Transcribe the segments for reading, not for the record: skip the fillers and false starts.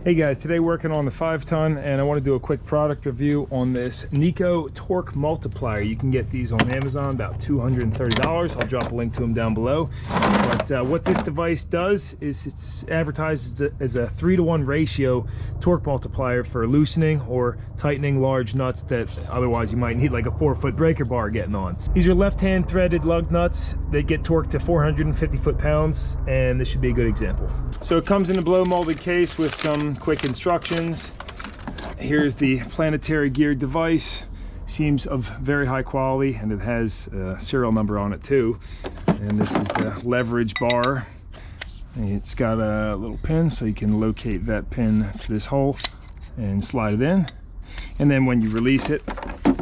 Hey guys, today working on the 5-ton, and I want to do a quick product review on this Neiko torque multiplier. You can get these on Amazon, about $230. I'll drop a link to them down below. But what this device does is it's advertised as a 3-to-1 ratio torque multiplier for loosening or tightening large nuts that otherwise you might need, like a 4-foot breaker bar getting on. These are left-hand threaded lug nuts. They get torqued to 450 foot-pounds, and this should be a good example. So it comes in a blow molded case with some quick instructions. Here's the planetary geared device. Seems of very high quality, and it has a serial number on it too. And this is the leverage bar. It's got a little pin, so you can locate that pin to this hole and slide it in. And then when you release it,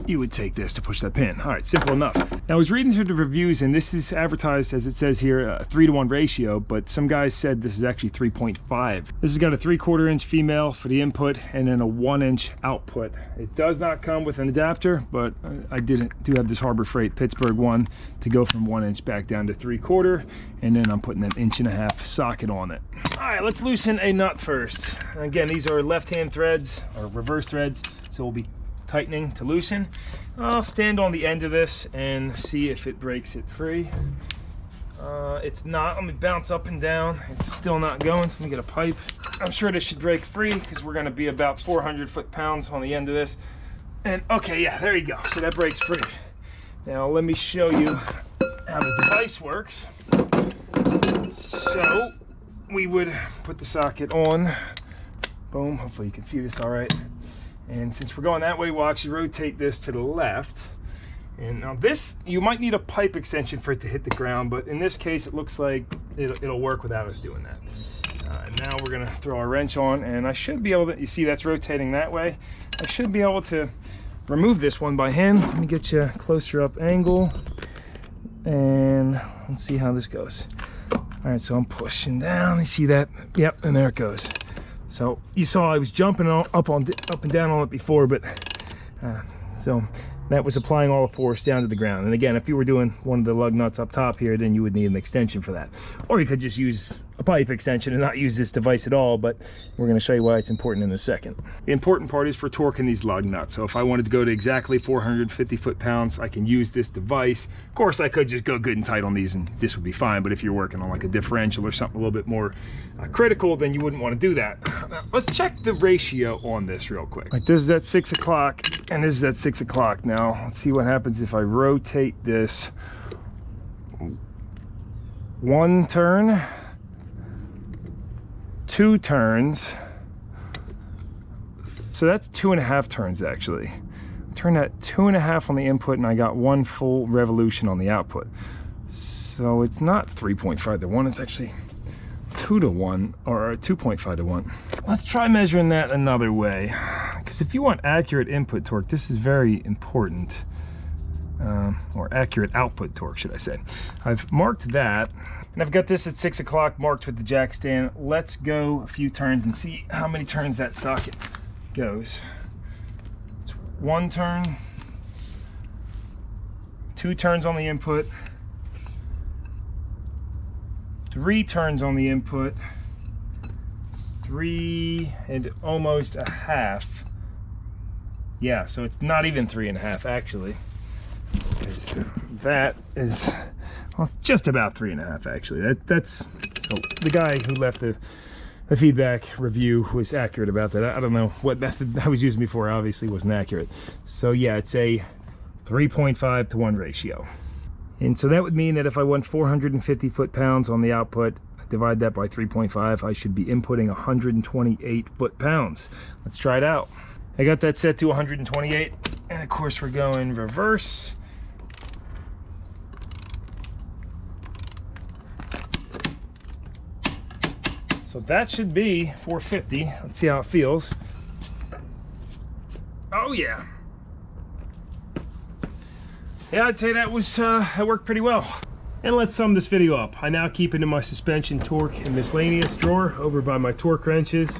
you would take this to push that pin. All right, simple enough. Now, I was reading through the reviews, and this is advertised, as it says here, a 3-to-1 ratio, but some guys said this is actually 3.5. This has got a 3/4 inch female for the input and then a 1-inch output. It does not come with an adapter, but I do have this Harbor Freight Pittsburgh one to go from 1 inch back down to 3/4, and then I'm putting an 1.5 inch socket on it. All right, let's loosen a nut first. Again, these are left-hand threads or reverse threads, so we'll be tightening to loosen. I'll stand on the end of this and see if it breaks it free. It's not. Let me bounce up and down. It's still not going, so let me get a pipe. I'm sure this should break free because we're going to be about 400 foot-pounds on the end of this. And okay, yeah, there you go. So that breaks free. Now let me show you how the device works. So we would put the socket on. Boom. Hopefully you can see this all right. And since we're going that way, we'll actually rotate this to the left. And now this, you might need a pipe extension for it to hit the ground, but in this case, it looks like it'll work without us doing that. And now we're gonna throw our wrench on, and I should be able to, you see that's rotating that way. I should be able to remove this one by hand. Let me get you a closer up angle, and let's see how this goes. All right, so I'm pushing down, you see that? Yep, and there it goes. So you saw I was jumping up and down on it before, but so that was applying all the force down to the ground. And again, if you were doing one of the lug nuts up top here, then you would need an extension for that. Or you could just use a pipe extension and not use this device at all, but we're going to show you why it's important in a second. The important part is for torquing these lug nuts. So if I wanted to go to exactly 450 foot-pounds, I can use this device. Of course, I could just go good and tight on these and this would be fine, but if you're working on like a differential or something a little bit more critical, then you wouldn't want to do that. Now, let's check the ratio on this real quick. Like, this is at 6 o'clock and this is at 6 o'clock. Now let's see what happens if I rotate this 1 turn, 2 turns. So that's 2.5 turns actually. Turn that 2.5 on the input and I got 1 full revolution on the output. So it's not 3.5 to 1, it's actually 2 to 1 or 2.5 to 1. Let's try measuring that another way, because if you want accurate input torque, this is very important. Or accurate output torque, should I say. I've marked that, and I've got this at 6 o'clock marked with the jack stand. Let's go a few turns and see how many turns that socket goes. It's 1 turn, 2 turns on the input, 3 turns on the input, 3 and almost a half. Yeah, so it's not even 3.5 actually. That is, well, it's just about 3.5 actually. That's so the guy who left the feedback review was accurate about that. I don't know what method I was using before, obviously wasn't accurate. So yeah, it's a 3.5 to 1 ratio. And so that would mean that if I want 450 foot-pounds on the output, divide that by 3.5, I should be inputting 128 foot-pounds. Let's try it out. I got that set to 128, and of course we're going reverse. So that should be 450. Let's see how it feels. Oh yeah. Yeah, I'd say that was that worked pretty well. And let's sum this video up. I now keep it in my suspension torque and miscellaneous drawer over by my torque wrenches,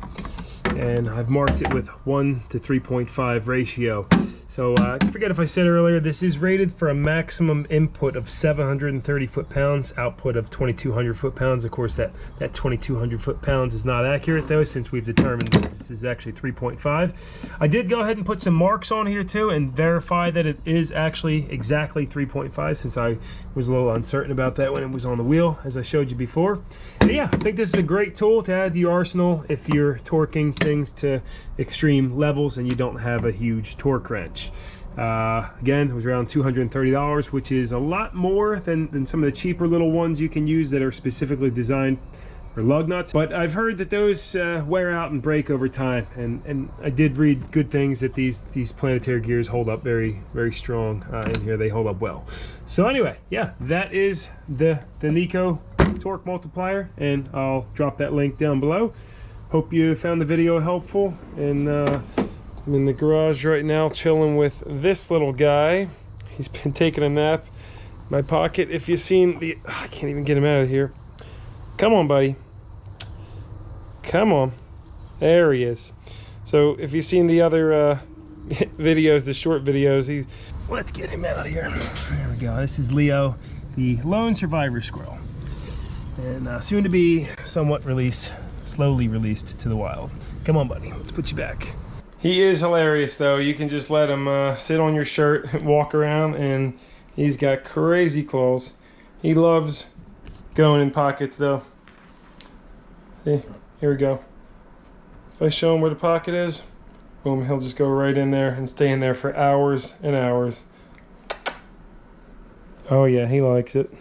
and I've marked it with 1 to 3.5 ratio. So I forget if I said earlier, this is rated for a maximum input of 730 foot-pounds, output of 2,200 foot-pounds. Of course, that 2,200 foot-pounds is not accurate though, since we've determined that this is actually 3.5. I did go ahead and put some marks on here too and verify that it is actually exactly 3.5, since I was a little uncertain about that when it was on the wheel, as I showed you before. But yeah, I think this is a great tool to add to your arsenal if you're torquing things to extreme levels and you don't have a huge torque wrench. Again, it was around $230, which is a lot more than some of the cheaper little ones you can use that are specifically designed for lug nuts. But I've heard that those wear out and break over time, and I did read good things that these planetary gears hold up very, very strong in here. They hold up well. So anyway, yeah, that is the Neiko torque multiplier, and I'll drop that link down below. Hope you found the video helpful, and I'm in the garage right now chilling with this little guy. He's been taking a nap in my pocket. If you've seen the, I can't even get him out of here. Come on, buddy. Come on. There he is. So if you've seen the other videos, the short videos, let's get him out of here. There we go. This is Leo, the lone survivor squirrel, and soon to be somewhat slowly released to the wild. Come on, buddy. Let's put you back. He is hilarious though. You can just let him sit on your shirt, walk around, and he's got crazy claws. He loves going in pockets though. See, here we go. If I show him where the pocket is, boom, he'll just go right in there and stay in there for hours and hours. Oh yeah, he likes it.